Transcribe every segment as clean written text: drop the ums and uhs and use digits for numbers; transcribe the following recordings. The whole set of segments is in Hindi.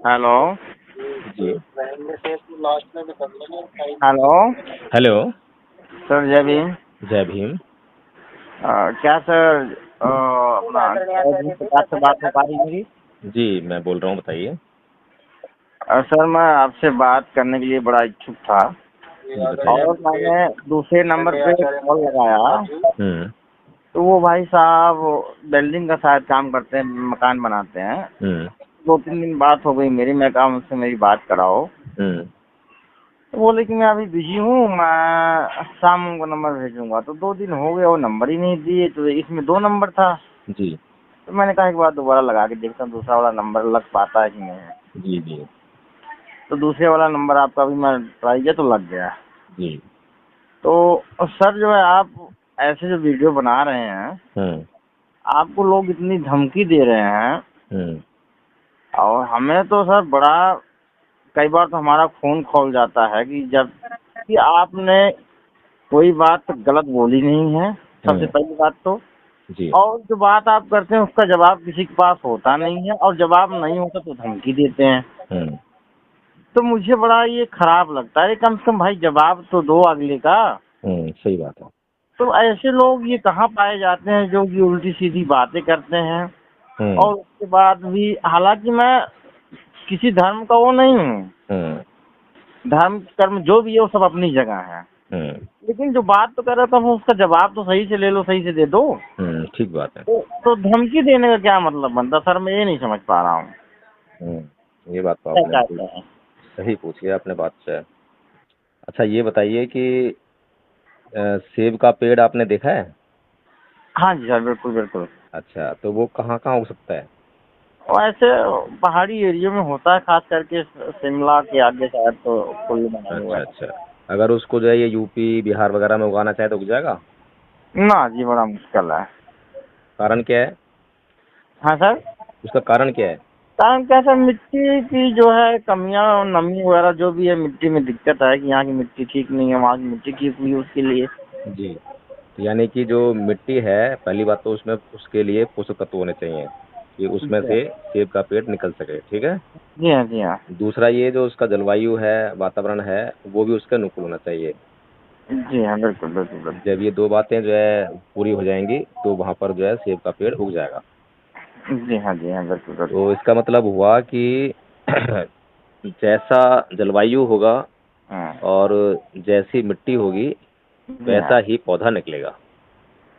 हेलो। जी। हेलो। हेलो। सर जय भीम। जय भीम। क्या सर अपना जय प्रकाश से बात हो पा रही मेरी? जी, मैं बोल रहा हूँ, बताइए। सर मैं आपसे बात करने के लिए बड़ा इच्छुक था जी, बताइए। और मैंने दूसरे नंबर पे कॉल लगाया हम्म। तो वो भाई साहब वेल्डिंग का शायद काम करते हैं, मकान बनाते हैं। हम्म। 2-3 दिन बात हो गई मेरी, मैं कहा उनसे मेरी बात कराओ। हम्म। तो बोले कि मैं अभी बिजी हूँ, मैं शाम को नंबर भेजूंगा। तो 2 दिन हो गए और नंबर ही नहीं दिए, तो इसमें 2 नंबर था। जी। तो मैंने कहा एक बार दोबारा लगा के देखता हूँ दूसरा वाला नंबर लग पाता है कि नहीं। जी। जी। तो दूसरे वाला नंबर आपका भी मैं ट्राई किया तो लग गया। जी। तो सर जो है आप ऐसे जो वीडियो बना रहे हैं, हम्म। आपको लोग इतनी धमकी दे रहे हैं हम्म। और हमें तो सर बड़ा, कई बार तो हमारा खून खौल जाता है कि जब कि आपने कोई बात गलत बोली नहीं है, सबसे हम्म। पहली बात तो। जी। और जो बात आप करते हैं उसका जवाब किसी के पास होता नहीं है, और जवाब नहीं होता तो धमकी देते हैं। हम्म। तो मुझे बड़ा ये खराब लगता है। कम से कम भाई जवाब तो दो अगले का। सही बात है। तो ऐसे लोग ये कहाँ पाए जाते हैं जो कि उल्टी सीधी बातें करते हैं। हम्म। और उसके बाद भी, हालांकि मैं किसी धर्म का वो नहीं हूँ, हम्म। धर्म कर्म जो भी है वो सब अपनी जगह है, हम्म। लेकिन जो बात तो कर रहा था वो उसका जवाब तो सही से ले लो, सही से दे दो। ठीक बात है। तो धमकी देने का क्या मतलब बनता सर, मैं ये नहीं समझ पा रहा हूँ। ये बात तो क्या आपने बिल्कुल चाहते हैं? सही पूछी है आपने बात से। अच्छा, ये बताइए कि सेब का पेड़ आपने देखा है? हाँ जी सर, बिल्कुल बिल्कुल। अच्छा, तो वो कहाँ कहाँ हो सकता है? और ऐसे पहाड़ी एरिया में होता है, खास करके शिमला के आगे शायद तो कोई बनाया हुआ अच्छा, है। अच्छा। अगर उसको जो है ये यूपी बिहार वगैरह में उगाना चाहे तो उग जाएगा? ना जी, बड़ा मुश्किल है। कारण क्या है? हाँ सर। उसका कारण क्या है? कारण क्या सर, मिट्टी की जो है कमियां, नमी वगैरह जो भी है, मिट्टी में दिक्कत है कि यहाँ की मिट्टी ठीक नहीं है, वहाँ की मिट्टी ठीक हुई है उसके लिए। जी। तो यानी कि जो मिट्टी है, पहली बात तो उसमें उसके लिए पोषक तत्व होने चाहिए कि उसमें जी हाँ, से सेब का पेड़ निकल सके, ठीक है। जी हाँ, जी हाँ। दूसरा, ये जो उसका जलवायु है, वातावरण है, वो भी उसके अनुकूल होना चाहिए। जी हाँ, बिल्कुल बिल्कुल जब बिल्कुल। ये दो बातें जो है पूरी हो जाएंगी तो वहाँ पर जो है सेब का पेड़ उग जाएगा। जी हाँ, जी हाँ, बिल्कुल बिल्कुल। तो इसका मतलब हुआ कि जैसा जलवायु होगा हाँ। और जैसी मिट्टी होगी, जी हाँ, वैसा ही पौधा निकलेगा।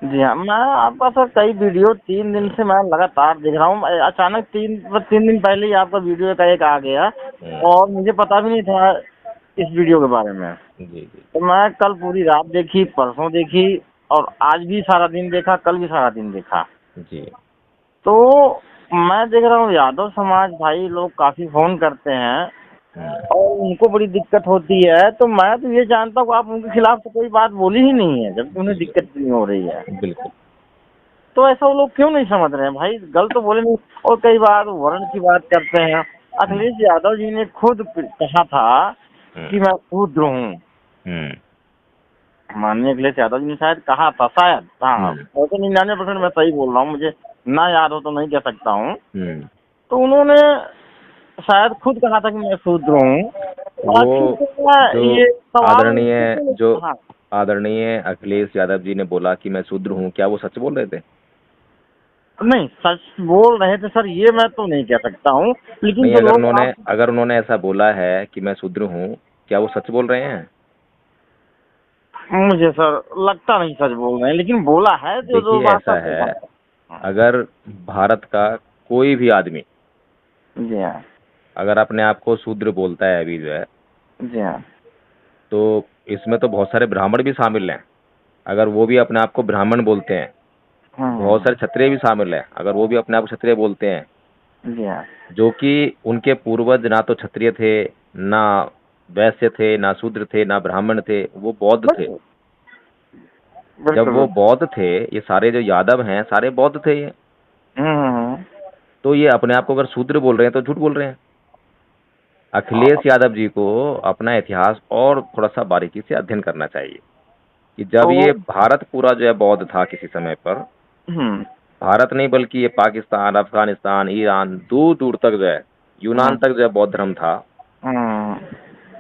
जी हाँ। मैं आपका सर कई वीडियो 3 दिन से मैं लगातार देख रहा हूँ। अचानक 3 दिन पहले ही आपका वीडियो का एक आ गया हम्म। और मुझे पता भी नहीं था इस वीडियो के बारे में। जी। जी। तो मैं कल पूरी रात देखी, परसों देखी, और आज भी सारा दिन देखा, कल भी सारा दिन देखा। जी। तो मैं देख रहा हूँ यादव समाज भाई लोग काफी फोन करते हैं हम्म। और उनको बड़ी दिक्कत होती है। तो मैं तो ये जानता हूँ आप उनके खिलाफ तो कोई बात बोली ही नहीं है जबकि उन्हें जी। दिक्कत नहीं हो रही है। बिल्कुल। तो ऐसा वो लोग क्यों नहीं समझ रहे हैं भाई? गलत तो बोले नहीं। और कई बार वर्ण की बात करते हैं। हम्म। अखिलेश यादव जी ने खुद कहा था हम्म। कि मैं शूद्र हूँ। हम्म। माननीय अखिलेश यादव जी ने शायद कहा था, शायद, हाँ। हम्म। और तो 99% मैं सही बोल रहा हूँ, मुझे ना याद हो तो नहीं कह सकता हूँ। हम्म। तो उन्होंने शायद खुद कहा था कि मैं शूद्र हूँ। वो आखिर जो ये सवाल आदरणीय जो हाँ। आदरणीय अखिलेश यादव जी ने बोला कि मैं शूद्र हूँ, क्या वो सच बोल रहे थे? नहीं, सच बोल रहे थे सर ये मैं तो नहीं कह सकता हूँ, लेकिन नहीं, जो लोग आप, अगर उन्होंने ऐसा बोला है कि मैं शूद्र हूँ, क्या वो सच बोल रहे हैं? मुझे सर लगता नहीं सच बोल रहे हैं, लेकिन बोला है जो जो देखिए, बात ऐसा आपने है, कहा। अगर भारत का कोई भी आदमी जी हाँ, अगर अपने आप को शूद्र बोलता है अभी जो है, जी हाँ। तो इसमें तो बहुत सारे ब्राह्मण भी शामिल हैं। अगर वो भी अपने आप को ब्राह्मण बोलते हैं, बहुत हम्म। सारे क्षत्रिय भी शामिल हैं, अगर वो भी अपने आप को क्षत्रिय बोलते हैं, जी हाँ, जो कि उनके पूर्वज ना तो क्षत्रिय थे, ना वैश्य थे, ना शूद्र थे, ना ब्राह्मण थे, वो बौद्ध थे। बिल्कुल जब बिल्कुल वो बिल्कुल। बौद्ध थे, ये सारे जो यादव हैं सारे बौद्ध थे ये। हम्म। तो ये अपने आप को अगर शूद्र बोल रहे हैं तो झूठ बोल रहे हैं। और- अखिलेश यादव जी को अपना इतिहास और थोड़ा सा बारीकी से अध्ययन करना चाहिए कि जब तो ये भारत पूरा जो है बौद्ध था किसी समय पर, हम्म। भारत नहीं बल्कि ये पाकिस्तान, अफगानिस्तान, ईरान, दूर दूर तक जो है यूनान तक जो है बौद्ध धर्म था। हम्म,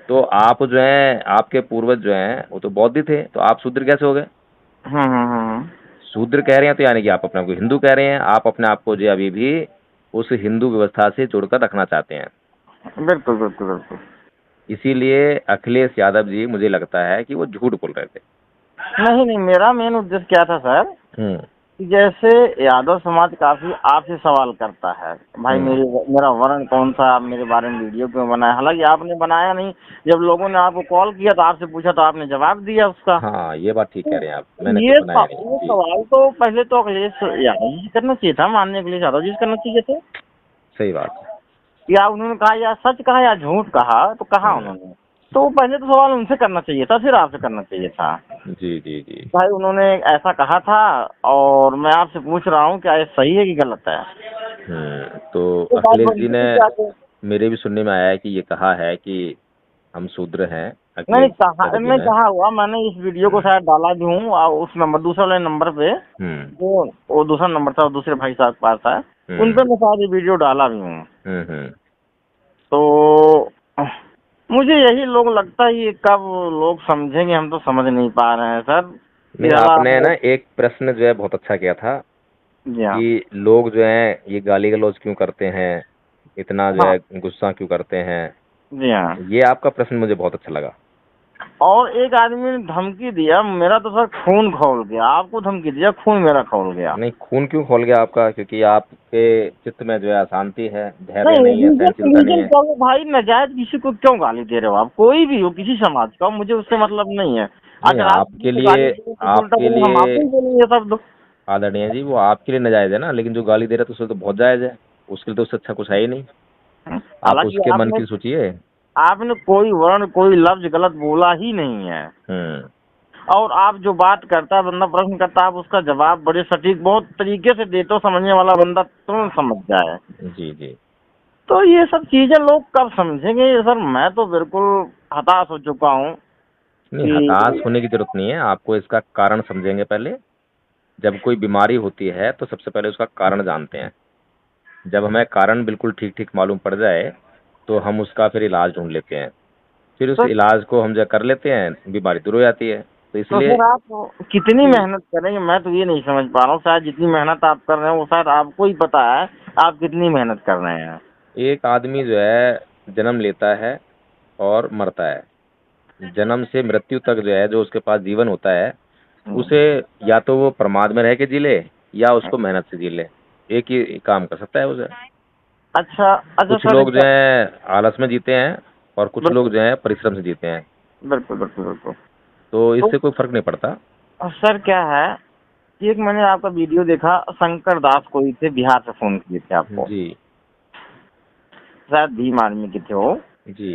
तो आप जो है, आपके पूर्वज जो हैं वो तो बौद्ध ही थे, तो आप शूद्र कैसे हो गए? शूद्र कह रहे हैं तो यानी कि आप अपने आप को हिंदू कह रहे हैं, आप अपने आप को जो है अभी भी उस हिंदू व्यवस्था से जोड़कर रखना चाहते हैं। बिल्कुल बिल्कुल बिल्कुल। इसीलिए अखिलेश यादव जी, मुझे लगता है कि वो झूठ बोल रहे थे। नहीं नहीं, मेरा मेन उद्देश्य क्या था सर, हम्म। कि जैसे यादव समाज काफी आपसे सवाल करता है, भाई हम्म। मेरा वर्ण कौन सा, आप मेरे बारे में वीडियो क्यों बनाया। हालांकि आपने बनाया नहीं, जब लोगों ने आपको कॉल किया तो आपसे पूछा तो आपने जवाब दिया उसका। हाँ, ये बात ठीक कह तो रहे हैं आप, मैंने कुछ बनाया नहीं ये जी। सवाल तो पहले तो अखिलेश यादव जी से करना चाहिए था, माननीय अखिलेश यादव जी से करना चाहिए था। सही बात है। या उन्होंने कहा या सच कहा या झूठ कहा, तो कहा हम्म। उन्होंने, तो पहले तो सवाल उनसे करना चाहिए था, फिर आपसे करना चाहिए था। जी जी जी। भाई उन्होंने ऐसा कहा था और मैं आपसे पूछ रहा हूँ क्या ये सही है कि गलत है। तो तो बात अखिलेश जी बनती ने, थी क्या कि मेरे भी सुनने में आया है कि ये कहा है कि हम शूद्र हैं, नहीं अखिलेश कहा, यादव जी नहीं ने। कहा हुआ, मैंने इस वीडियो को शायद डाला भी हूँ और उस नंबर, दूसरे वाले नंबर पे, हम्म। वो दूसरा नंबर था, दूसरे भाई साहब के पास है, उन हम्म। पे मैं शायद ये वीडियो डाला भी हूँ। हम्म। तो मुझे यही लोग लगता है ये कब लोग समझेंगे, हम तो समझ नहीं पा रहे हैं सर। नहीं, ये आपने साला ना एक प्रश्न जो है बहुत अच्छा किया था जी हाँ। कि लोग जो है ये गाली गलौज क्यों करते हैं, इतना जो हाँ है गुस्सा क्यों करते हैं। जी हाँ। ये आपका प्रश्न मुझे बहुत अच्छा लगा। और एक आदमी ने धमकी दिया, मेरा तो सर खून खौल गया, आपको धमकी दिया, खून मेरा खौल गया। नहीं, खून क्यों खोल गया आपका? क्योंकि आपके चित्त में जो है अशांति है, धैर्य नहीं नहीं है, लीगल सहनशीलता नहीं लीगल है। कहो भाई, नाजायज किसी को क्यों गाली दे रहे हो आप, कोई भी हो किसी समाज का हो, मुझे उससे मतलब नहीं है। नहीं, अगर आप किसी आपके को लिए, गाली दे तो उल्टा आपके बोलेंगे हम लिए आपको ही बोलेंगे सब। आदरणीय जी, वो आपके लिए नाजायज है ना, लेकिन जो गाली दे रहा है तो उससे तो बहुत जायज है। उसके लिए तो उससे अच्छा कुछ है ही नहीं। आप हालांकि उसके मन आपने की सोचिए। आपने कोई वर्ण कोई लफ्ज गलत बोला ही नहीं है। हम्म। और आप जो बात करता है, बंदा प्रश्न करता है, आप उसका जवाब बड़े सटीक बहुत तरीके से देते हो, समझने वाला बंदा तुरंत समझ जाए। जी जी। तो ये सब चीजें लोग कब समझेंगे ये सर, मैं तो बिल्कुल हताश हो चुका हूँ नहीं, हताश कि होने की जरूरत नहीं है, आपको इसका कारण समझेंगे पहले। जब कोई बीमारी होती है तो सबसे पहले उसका कारण जानते हैं। जब हमें कारण बिल्कुल ठीक ठीक मालूम पड़ जाए तो हम उसका फिर इलाज ढूंढ लेते हैं। फिर उस तो, इलाज को हम जब कर लेते हैं, बीमारी दूर हो जाती है। तो तो इसलिए सर आप कितनी मेहनत करेंगे, मैं तो ये नहीं समझ पा रहा हूँ। शायद जितनी मेहनत आप कर रहे हैं वो शायद आपको ही पता है आप कितनी मेहनत कर रहे हैं। एक आदमी जो है जन्म लेता है और मरता है, जन्म से मृत्यु तक जो है, जो उसके पास जीवन होता है, उसे या तो वो प्रमाद में रह के जी ले या उसको मेहनत से जी ले। एक ही काम कर सकता है उसे। अच्छा अच्छा कुछ सर, लोग जो है आलस में जीते हैं और कुछ लोग बिल्कुल जो है परिश्रम से जीते हैं। बिल्कुल बिल्कुल बिल्कुल। तो तो इससे कोई फर्क नहीं पड़ता। सर क्या है, एक मैंने आपका वीडियो देखा, शंकर दास कोई थे, बिहार से फोन किए थे आपको, जी शायद भीम आर्मी के थे वो। जी।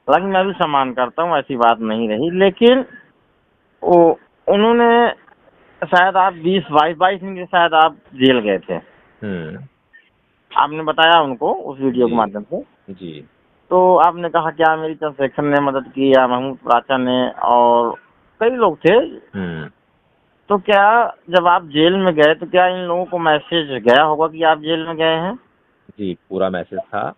हालांकि मैं भी सम्मान करता हूँ, ऐसी बात नहीं रही, लेकिन वो उन्होंने शायद आप 22 दिन के शायद आप जेल गए थे, हम्म। आपने बताया उनको उस वीडियो के जी माध्यम से। जी। तो आपने कहा क्या मेरी चंद्रशेखर ने मदद की या महमूद प्राचा ने और कई लोग थे। हम्म। तो क्या जब आप जेल में गए तो क्या इन लोगों को मैसेज गया होगा कि आप जेल में गए हैं? जी, पूरा मैसेज था।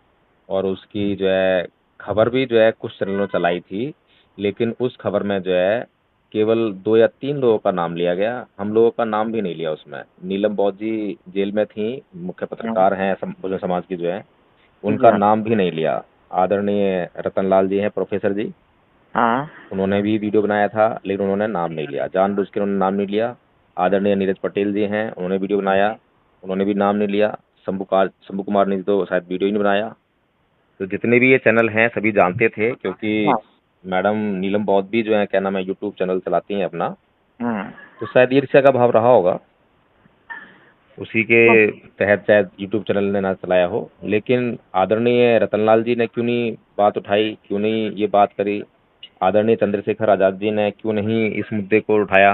और उसकी जो है खबर भी जो है कुछ चैनलों चलाई थी, लेकिन उस खबर में जो है केवल 2 या 3 लोगों का नाम लिया गया, हम लोगों का नाम भी नहीं लिया उसमें। नीलम बौद्ध जी जेल में थी, मुख्य पत्रकार हैं बहुजन समाज की जो है, जी उनका हाँ। नाम भी नहीं लिया। आदरणीय रतनलाल जी हैं, प्रोफेसर जी, हाँ उन्होंने भी वीडियो बनाया था, लेकिन उन्होंने नाम नहीं लिया, जानबूझ के उन्होंने नाम नहीं लिया। आदरणीय नीरज पटेल जी हैं, उन्होंने वीडियो बनाया, उन्होंने भी नाम नहीं लिया। शंभू कुमार ने तो शायद वीडियो ही नहीं बनाया। तो जितने भी ये चैनल हैं सभी जानते थे, क्योंकि हाँ। मैडम नीलम बौद्ध भी जो है क्या नाम है यूट्यूब चैनल चलाती हैं अपना। हम्म। तो शायद ईर्ष्या का भाव रहा होगा, उसी के तहत शायद यूट्यूब चैनल ने ना चलाया हो। लेकिन आदरणीय रतनलाल जी ने क्यों नहीं बात उठाई, क्यों नहीं ये बात करी? आदरणीय चंद्रशेखर आज़ाद जी ने क्यों नहीं इस मुद्दे को उठाया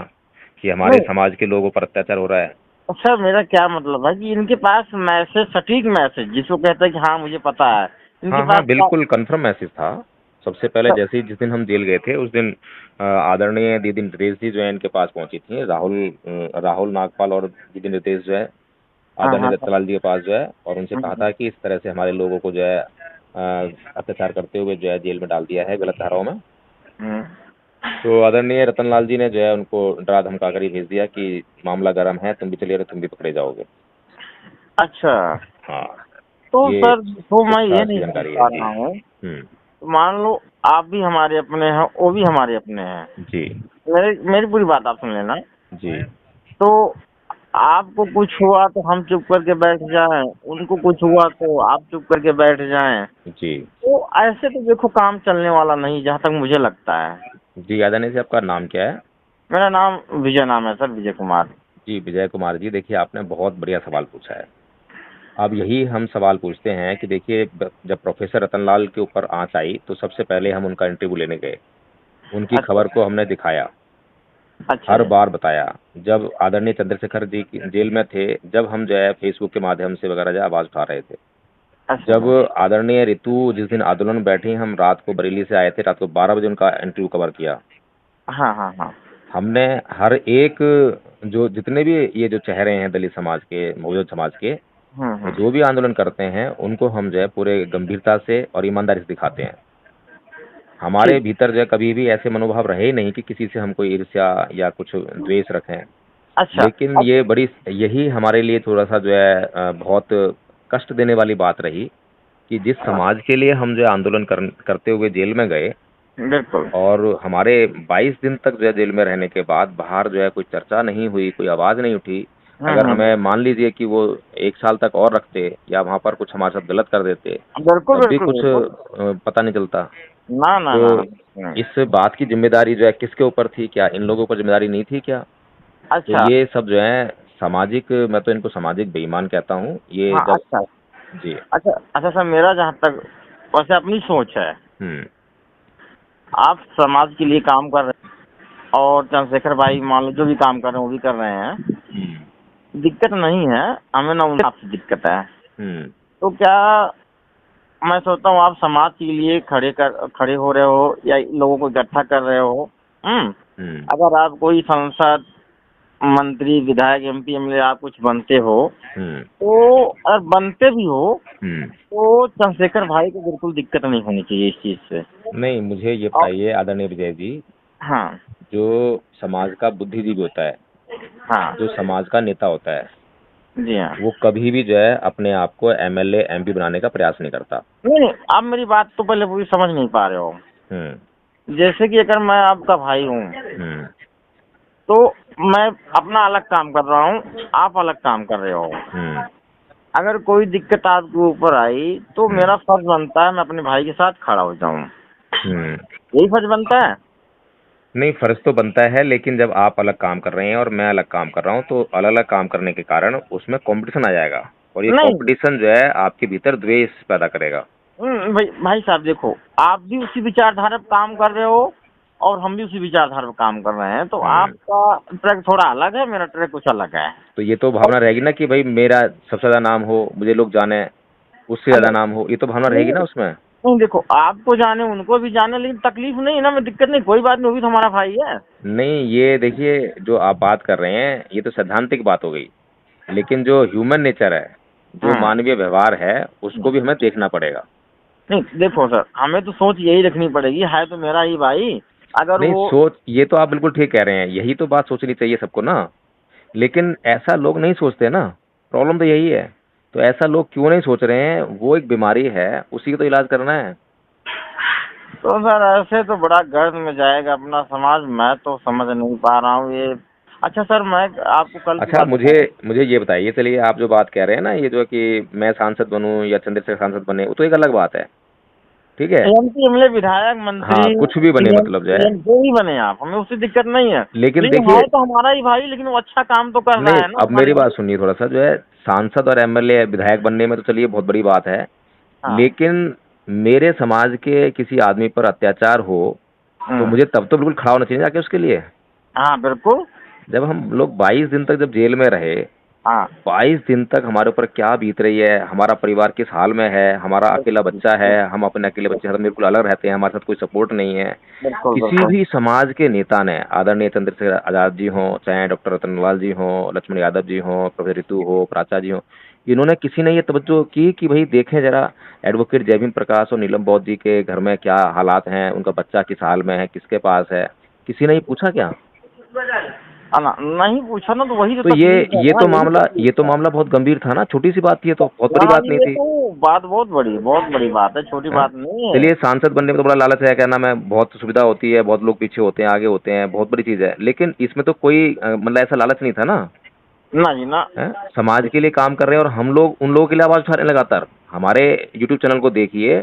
कि हमारे नहीं समाज के लोगों पर अत्याचार हो रहा है? सर, मेरा क्या मतलब है कि इनके पास मैसेज, सटीक मैसेज जिसको कहते हैं कि हाँ मुझे पता है, इनके हाँ पास हाँ, बिल्कुल कन्फर्म मैसेज था। सबसे पहले सर, जैसे ही जिस दिन हम जेल गए थे उस दिन आदरणीय दीदी निर्देश जी जो है इनके पास पहुंची थी, राहुल नागपाल और दीदी निर्देश जो है हाँ आदरणीय हाँ दत्तलाल जी के पास जो है, और उनसे कहा हाँ, था कि इस तरह से हमारे लोगों को जो है अत्याचार करते हुए जो है जेल में डाल दिया है गलत धाराओं में। हम्म। तो आदरणीय रतनलाल जी ने जो है उनको डरा धमका कर ही भेज दिया कि मामला गर्म है, तुम भी चलिए, तुम भी पकड़े जाओगे। अच्छा, हाँ, तो ये सर तो मैं ये पुख्ता सी नहीं समझ जानकारी है पा जी। रहा हूँ, हम्म। तो मान लो आप भी हमारे अपने हैं, वो भी हमारे अपने हैं। जी मेरी मेरी पूरी बात आप सुन लेना। जी तो आपको कुछ हुआ तो हम चुप करके बैठ जाएं, उनको कुछ हुआ तो आप चुप करके बैठ जाएं, जी तो ऐसे तो देखो काम चलने वाला नहीं, जहाँ तक मुझे लगता है। जी। आदरणीय जी, आपका नाम क्या है? मेरा नाम विजय नाम है सर, विजय कुमार। जी विजय कुमार जी, देखिए आपने बहुत बढ़िया सवाल पूछा है। अब यही हम सवाल पूछते हैं कि देखिए जब प्रोफेसर रतनलाल के ऊपर आंच आई तो सबसे पहले हम उनका इंटरव्यू लेने गए, उनकी अच्छा खबर को हमने दिखाया, अच्छा हर बार बताया। जब आदरणीय चंद्रशेखर जी जेल में थे, जब हम जो है फेसबुक के माध्यम से वगैरह जो है आवाज़ उठा रहे थे। अच्छा जब सर। आदरणीय रितु जिस दिन आंदोलन में बैठी, हम रात को बरेली से आए थे, रात को 12 बजे उनका इंटरव्यू कवर किया। हाँ हाँ हाँ। हमने हर एक जो जितने भी ये जो चेहरे हैं दलित समाज के, बहुजन समाज के, वो हम्म। जो भी आंदोलन करते हैं उनको हम जो है पूरे गंभीरता से और ईमानदारी से दिखाते हैं। हमारे ठीक। भीतर जो है कभी भी ऐसे मनोभाव रहे ही नहीं कि किसी से हम कोई ईर्ष्या या कुछ द्वेष रखें। अच्छा। लेकिन ये बड़ी यही हमारे लिए थोड़ा-सा जो है बहुत कष्ट देने वाली बात रही कि जिस समाज के लिए हम जो है आंदोलन करते हुए जेल में गए, बिल्कुल। और हमारे 22 दिन तक जो है जेल में रहने के बाद बाहर जो है कोई चर्चा नहीं हुई, कोई आवाज़ नहीं उठी। अगर हम्म। हमें मान लीजिए कि वो 1 साल तक और रखते या वहाँ पर कुछ हमारे साथ गलत कर देते, बिल्कुल तब भी बिल्कुल कुछ बिल्कुल। पता नहीं चलता। ना ना ना तो ना। इस बात की ज़िम्मेदारी जो है किसके ऊपर थी? क्या इन लोगों पर ज़िम्मेदारी नहीं थी क्या? तो अच्छा। ये सब जो है सामाजिक, मैं तो इनको सामाजिक बेईमान कहता हूँ। ये हाँ जब अच्छा। जी। अच्छा अच्छा सर, मेरा जहाँ तक वैसे अपनी सोच है, हुँ, आप समाज के लिए काम कर रहे हैं और चंद्रशेखर भाई मान लो जो भी काम कर रहे हैं वो भी कर रहे हैं, हुँ, दिक्कत नहीं है। हमें ना उनसे आपसे दिक्कत है। हुँ, तो क्या मैं सोचता हूँ आप समाज के लिए खड़े हो रहे हो या इन लोगों को इकट्ठा कर रहे हो। हम्म। हुँ, अगर आप कोई सांसद, मंत्री, विधायक, एमपी, एमएलए आप कुछ बनते हो, हुँ, तो अगर बनते भी हो हुँ। तो चंद्रशेखर भाई को बिल्कुल दिक्कत नहीं होनी चाहिए इस चीज से। नहीं, मुझे ये और बताइए आदरणीय विजय जी, हाँ जो समाज का बुद्धिजीवी होता है, हाँ। जो समाज का नेता होता है, जी हाँ। वो कभी भी जो है अपने आप को एमएलए, एमपी बनाने का प्रयास नहीं करता। नहीं नहीं, आप मेरी बात तो पहले पूरी समझ नहीं पा रहे हो। हुँ, जैसे कि अगर मैं आपका भाई हूँ, हुँ, तो मैं अपना अलग काम कर रहा हूँ, आप अलग काम कर रहे हो। हुँ, अगर कोई दिक्कत आपके ऊपर आई तो हुँ, मेरा फर्ज बनता है मैं अपने भाई के साथ खड़ा हो जाऊं। हुँ। यही फर्ज बनता है। नहीं, फ़र्ज़ तो बनता है, लेकिन जब आप अलग काम कर रहे हैं और मैं अलग काम कर रहा हूँ, तो अलग-अलग काम करने के कारण उसमें कॉम्पिटिशन आ जाएगा, और ये नहीं। कॉम्पिटिशन जो है आपके भीतर द्वेष पैदा करेगा। भाई भाई साहब देखो, आप भी उसी विचारधारा पे काम कर रहे हो और हम भी उसी विचारधारा पे काम कर रहे हैं, तो हुँ, आपका ट्रैक थोड़ा अलग है, मेरा ट्रैक कुछ अलग है। तो ये तो भावना रहेगी ना कि भई मेरा सबसे ज़्यादा नाम हो, मुझे लोग जानें, उससे ज़्यादा नहीं नाम हो, ये तो भावना रहेगी नहीं ना उसमें। नहीं, देखो आपको जाने उनको भी जाने, लेकिन तकलीफ नहीं है ना, मैं दिक्कत नहीं, कोई बात नहीं, वो भी तो हमारा भाई है। नहीं, ये देखिए जो आप बात कर रहे हैं, ये तो सैद्धांतिक बात हो गई, लेकिन जो ह्यूमन नेचर है, जो हाँ। मानवीय व्यवहार है, उसको भी हमें देखना पड़ेगा। नहीं देखो सर, हमें तो सोच यही रखनी पड़ेगी, है तो मेरा ही भाई। अगर नहीं, वो सोच ये तो आप बिल्कुल ठीक कह रहे हैं, यही तो बात सोचनी चाहिए सबको ना, लेकिन ऐसा लोग नहीं सोचते ना, प्रॉब्लम तो यही है। तो ऐसा लोग क्यों नहीं सोच रहे हैं? वो एक बीमारी है, उसी का तो इलाज करना है। तो सर ऐसे तो बड़ा गर्द में जाएगा अपना समाज, मैं तो समझ नहीं पा रहा हूँ ये। अच्छा सर, मैं आपको कल की अच्छा, बात मुझे बताऊँ। मुझे ये बताइए, चलिए आप जो बात कह रहे हैं ना, ये जो कि मैं सांसद बनूँ या चंद्रशेखर सांसद बने, वो तो एक अलग बात है, ठीक है? एमपी, एमएलए, विधायक, मंत्री, हाँ, कुछ भी बने सीएम, मतलब जो है, जो भी बने आप, हमें उससे दिक्कत नहीं है। लेकिन लेकिन देखिए, है तो हमारा ही भाई, लेकिन वो अच्छा काम तो कर नहीं, रहा है ना अब हमारे मेरी बात लिए। सुनिए थोड़ा-सा, जो है सांसद और एमएलए, विधायक बनने में तो चलिए बहुत बड़ी बात है, हाँ। लेकिन मेरे समाज के किसी आदमी पर अत्याचार हो, तो मुझे तब तो बिल्कुल खड़ा होना चाहिए जाके उसके लिए। हाँ बिल्कुल। जब हम लोग 22 दिन तक जब जेल में रहे, हाँ 22 दिन तक हमारे ऊपर क्या बीत रही है, हमारा परिवार किस हाल में है, हमारा अकेला बच्चा है, हम अपने अकेले बच्चे से बिल्कुल अलग रहते हैं, हमारे साथ कोई सपोर्ट नहीं है। बिल्कुल किसी बिल्कुल। भी समाज के नेता ने, आदरणीय चंद्रशेखर आज़ाद जी हों, चाहे डॉक्टर रतनलाल जी हों, लक्ष्मण यादव जी हों, प्रोफेसर रितु हो, प्राचा जी हों, इन्होंने किसी ने ये तवज्जो की कि भाई देखें जरा एडवोकेट जयभीम प्रकाश और नीलम बौद्ध जी के घर में क्या हालात हैं, उनका बच्चा किस हाल में है, किसके पास है, किसी ने ये पूछा क्या? ना नहीं पूछा ना, तो वही तो तो तकलीफ है ये ना, तो यही मामला तकलीफ है। बहुत गंभीर था ना, छोटी सी बात थी, ये तो बहुत बड़ी हाँ, बात नहीं ये थी। तो बात बहुत बड़ी बात है, छोटी हाँ? बात नहीं है। चलिए, सांसद बनने में तो बड़ा लालच है, क्या नाम है, बहुत सुविधा होती है, बहुत लोग पीछे होते हैं, आगे होते हैं, बहुत बड़ी चीज है, लेकिन इसमें तो कोई मतलब ऐसा लालच नहीं था ना। ना जी ना। हैं? समाज के लिए काम कर रहे हैं और हम लोग उन लोगों के लिए आवाज उठा रहे हैं लगातार। हमारे यूट्यूब चैनल को देखिए,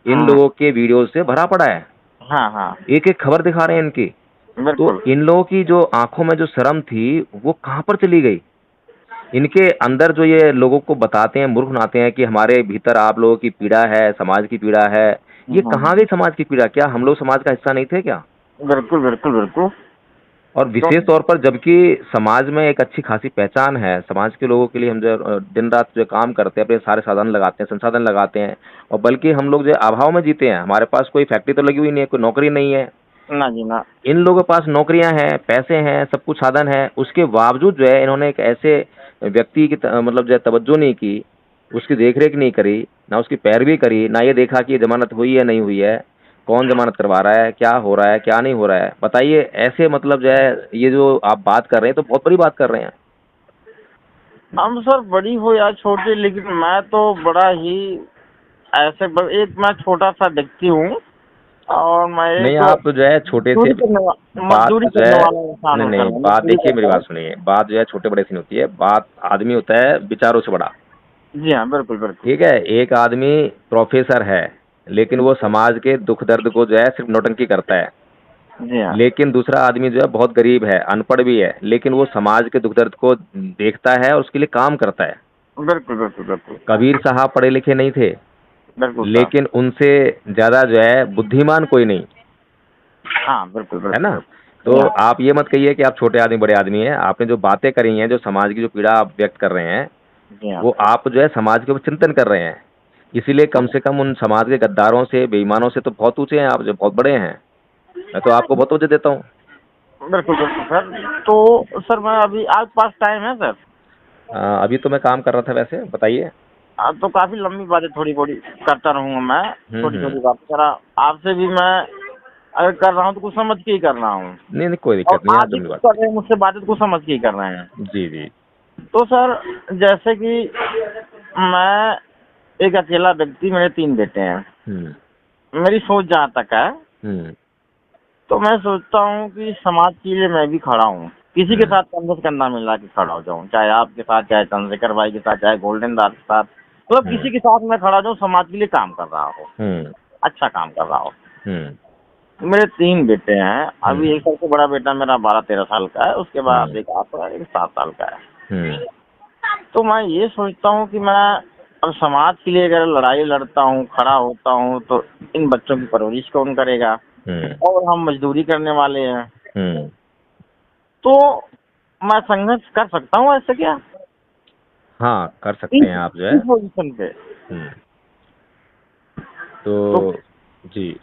इन हाँ लोगों के वीडियो से भरा पड़ा है, हाँ हाँ, एक एक खबर दिखा रहे हैं इनकी। तो बिल्कुल। इन लोगों की जो आंखों में जो शर्म थी वो कहाँ पर चली गई? इनके अंदर जो ये लोगों को बताते हैं, मूर्ख बनाते हैं कि हमारे भीतर आप लोगों की पीड़ा है, समाज की पीड़ा है, ये कहाँ गई समाज की पीड़ा? क्या हम लोग समाज का हिस्सा नहीं थे क्या? बिल्कुल बिल्कुल बिल्कुल। और तो विशेष तौर पर जबकि समाज में एक अच्छी खासी पहचान है, समाज के लोगों के लिए हम जो दिन रात जो काम करते हैं, अपने सारे साधन लगाते हैं, संसाधन लगाते हैं, और बल्कि हम लोग जो अभाव में जीते हैं, हमारे पास कोई फैक्ट्री तो लगी हुई नहीं है, कोई नौकरी नहीं है। ना जी ना। इन लोगों के पास नौकरियां हैं, पैसे हैं, सब कुछ साधन है, उसके बावजूद जो है इन्होंने एक ऐसे व्यक्ति की मतलब जो है तवज्जो नहीं की, उसकी देखरेख नहीं करी, ना उसकी पैरवी करी, ना ये देखा कि ये जमानत हुई है नहीं हुई है, कौन जमानत करवा रहा है, क्या हो रहा है, क्या नहीं हो रहा है, बताइए। ऐसे मतलब जो है ये जो आप बात कर रहे हैं तो बहुत बड़ी बात कर रहे हैं। हम सर बड़ी हो या छोटी, लेकिन मैं तो बड़ा ही एक मैं छोटा सा व्यक्ति हूँ, और मैं नहीं, एक आप तो जो है छोटे से बात मजदूरी जो करने है, वाला इंसान नहीं हूँ नहीं, सर, मैं बात मजदूरी देखिए, मेरी करता बात हूँ। सुनिए, बात जो है छोटे बड़े से नहीं होती है, बात आदमी होता है विचारों से बड़ा। जी हाँ, बिल्कुल बिल्कुल। ठीक है, एक आदमी प्रोफेसर है, लेकिन वो समाज के दुख दर्द को जो है सिर्फ नौटंकी करता है। जी हाँ, लेकिन दूसरा आदमी जो है बहुत गरीब है, अनपढ़ भी है, लेकिन वो समाज के दुख दर्द को देखता है और उसके लिए काम करता है। बिल्कुल बिल्कुल बिल्कुल। कबीर साहब पढ़े लिखे नहीं थे, बिल्कुल सर। लेकिन उनसे ज्यादा जो है बुद्धिमान कोई नहीं, हाँ, बिल्कुल है बिल्कुल ना? बिल्कुल। तो जी हाँ। आप ये मत कहिए कि आप छोटे आदमी बड़े आदमी हैं। आपने जो बातें करी हैं, जो समाज की जो पीड़ा आप व्यक्त कर रहे हैं, जी हाँ। वो आप जो है समाज के ऊपर चिंतन कर रहे हैं। इसीलिए कम से कम उन समाज के गद्दारों से, बेईमानों से तो बहुत ऊंचे हैं आप, जो बहुत बड़े हैं। मैं तो आपको बहुत वजह देता हूँ। बिल्कुल बिल्कुल सर। तो सर मैं अभी, आपके पास टाइम है सर? अभी तो मैं काम कर रहा था, वैसे बताइए। तो काफी लंबी बातें थोड़ी बड़ी करता रहूंगा मैं। छोटी हम्म। छोटी बात जरा आपसे भी मैं अगर कर रहा हूँ तो कुछ समझ के ही कर रहा हूँ, नहीं नहीं, कोई और दिक्कत नहीं है, आप आप भी जो कुछ बात कर करें। रहे हैं मुझसे बातें तो कुछ समझ के ही कर रहे हैं। जी जी। तो सर, जैसे कि मैं एक अकेला व्यक्ति, मेरे 3 बेटे हैं। हम्म। मेरी सोच जहाँ तक है, हम्म। तो मैं सोचता हूँ कि समाज के लिए मैं भी खड़ा हूँ, किसी के हम्म। साथ कंधे से कंधा मिला के खड़ा हो जाऊँ, चाहे आपके साथ, चाहे चंद्रशेखर भाई के साथ, चाहे गोल्डन दास के साथ, मतलब हम्म। किसी के साथ मैं खड़ा जाऊँ, समाज के लिए काम कर रहा हो, हम्म। अच्छा काम कर रहा हो। हम्म। मेरे 3 बेटे हैं। अभी हम्म। एक सबसे बड़ा बेटा मेरा 12-13 साल का है, उसके बाद हम्म। एक आपका, एक 7 साल का है। हम्म। तो मैं ये सोचता हूँ कि मैं अब समाज के लिए अगर लड़ाई लड़ता हूँ, खड़ा होता हूँ, तो इन बच्चों की परवरिश कौन करेगा? हम्म। और हम मजदूरी करने वाले हैं, हम्म। तो मैं संघर्ष कर सकता हूँ ऐसे क्या, हाँ, कर सकते इस हैं आप जो है। इस पोजीशन पे? हम्म। तो तो जी।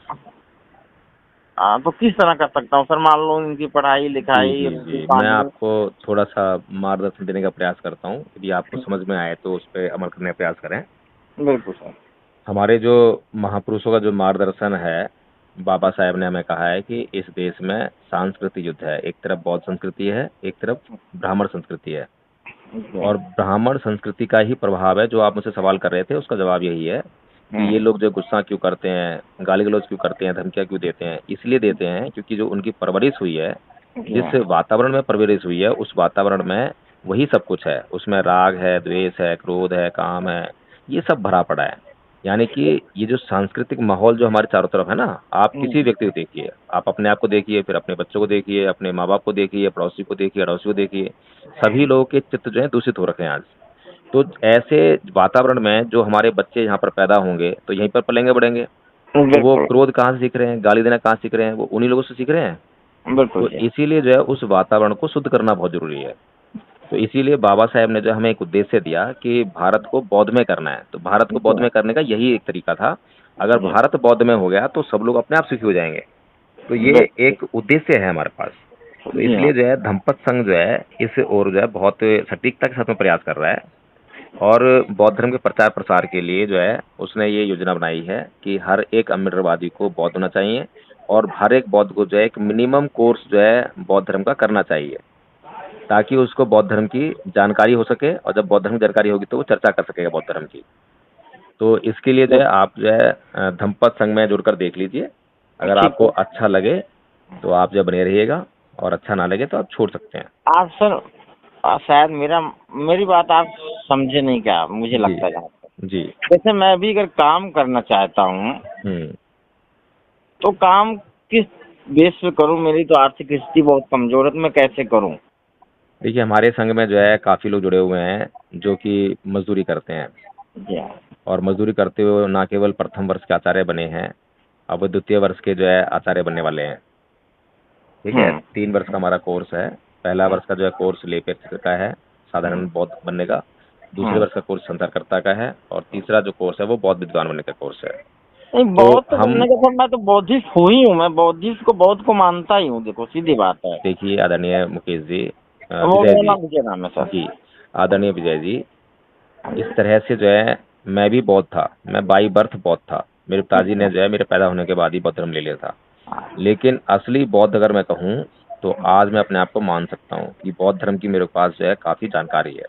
तो किस तरह कर सकता हूँ सर? मान लो इनकी पढ़ाई जी लिखाई, जी रोटी जी, मैं पानी। आपको थोड़ा सा मार्गदर्शन देने का प्रयास करता हूँ, यदि आपको समझ में आए तो उस पर अमल करने का प्रयास करें। बिल्कुल सर। हमारे जो महापुरुषों का जो मार्गदर्शन है, बाबा साहेब ने हमें कहा है कि इस देश में सांस्कृतिक युद्ध है, एक तरफ बौद्ध संस्कृति है, एक तरफ ब्राह्मण संस्कृति है। जी। और ब्राह्मण संस्कृति का ही प्रभाव है, जो आप मुझसे सवाल कर रहे थे उसका जवाब यही है कि ये लोग जो गुस्सा क्यों करते हैं, गाली गलौज क्यों करते हैं, धमकियां क्यों देते हैं, इसलिए देते हैं क्योंकि जो उनकी परवरिश हुई है, जी जिस हाँ। वातावरण में परवरिश हुई है, उस वातावरण में वही सब कुछ है। उसमें राग है, द्वेष है, क्रोध है, काम है, ये सब भरा पड़ा है। यानी कि ये जो सांस्कृतिक माहौल जो हमारे चारों तरफ है ना, आप किसी व्यक्ति को देखिए, आप अपने आप को देखिए, फिर अपने बच्चों को देखिए, अपने माँ बाप को देखिए, पड़ोसी को देखिए, अड़ोसी को देखिए, सभी लोगों के चित्त जो है दूषित हो रखे हैं आज। तो ऐसे वातावरण में जो हमारे बच्चे यहाँ पर पैदा होंगे तो यहीं पर पलेंगे बढ़ेंगे। तो वो बिल्कुल क्रोध कहाँ से सीख रहे हैं, गाली देना कहाँ से सीख रहे हैं, वो उन्हीं लोगों से सीख रहे हैं। बिल्कुल तो जी। इसीलिए जो है उस वातावरण को शुद्ध करना बहुत जरूरी है। तो इसीलिए बाबा साहेब ने जो हमें एक उद्देश्य दिया कि भारत को बौद्धमय करना है, तो भारत को जी बौद्धमय करने का यही एक तरीका था। अगर जी। भारत बौद्धमय हो गया तो सब लोग अपने आप सुखी हो जाएंगे। तो ये बिल्कुल। एक उद्देश्य है हमारे पास। तो जी हाँ। इसलिए जो है धम्मपद संघ जो है इस ओर जो है बहुत सटीकता के साथ में प्रयास कर रहा है। और बौद्ध धर्म के प्रचार प्रसार के लिए जो है उसने ये योजना बनाई है कि हर एक अम्बेडकरवादी को बौद्ध होना चाहिए और हर एक बौद्ध को जो है एक मिनिमम कोर्स जो है बौद्ध धर्म का करना चाहिए, ताकि उसको बौद्ध धर्म की जानकारी हो सके, और जब बौद्ध धर्म की जानकारी होगी तो वो चर्चा कर सकेगा बौद्ध धर्म की। तो इसके लिए जो है आप जो है धम्मपद संघ में जुड़कर देख लीजिए। अगर ठीक आपको है। अच्छा लगे तो आप जो बने रहिएगा, और अच्छा ना लगे तो आप छोड़ सकते हैं। आप सर शायद मेरी बात आप समझे नहीं क्या, मुझे जी लगता है जहाँ तक। जी। जैसे मैं भी अगर काम करना चाहता हूँ हम्म। तो काम किस बेस पे करूँ? मेरी तो आर्थिक स्थिति बहुत कमजोर है, तो मैं कैसे करूँ? देखिए, हमारे संघ में जो है काफ़ी लोग जुड़े हुए हैं जो कि मजदूरी करते हैं, जी हाँ। और मजदूरी करते हुए ना केवल प्रथम वर्ष के आचार्य बने हैं, अब द्वितीय वर्ष के जो है आचार्य बनने वाले हैं। ठीक है, 3 वर्ष का हमारा कोर्स है। पहला वर्ष का जो है कोर्स लेपेक्स का है, साधारण बौद्ध बनने का। दूसरे वर्ष का कोर्स संतरकर्ता का है, और तीसरा जो कोर्स है वो बौद्ध विद्वान बनने का कोर्स है। नहीं, तो बौद्ध तो हम बनने का सर, मैं तो बौद्धिस्ट हुई हूँ, मैं बौद्ध को मानता ही हूँ, देखो सीधी बात है। देखिए आदरणीय मुकेश जी, वो विजय मेरा जी, नाम विजय नाम है सर। जी, आदरणीय विजय जी, इस तरह से जो है मैं भी बौद्ध था, मैं बाई बर्थ बौद्ध था। मेरे पिताजी ने जो है मेरे पैदा होने के बाद ही बौद्ध धर्म ले लिया था। लेकिन असली बौद्ध अगर मैं कहूँ तो आज मैं अपने आप को मान सकता हूँ कि बौद्ध धर्म की मेरे पास जो है काफ़ी जानकारी है।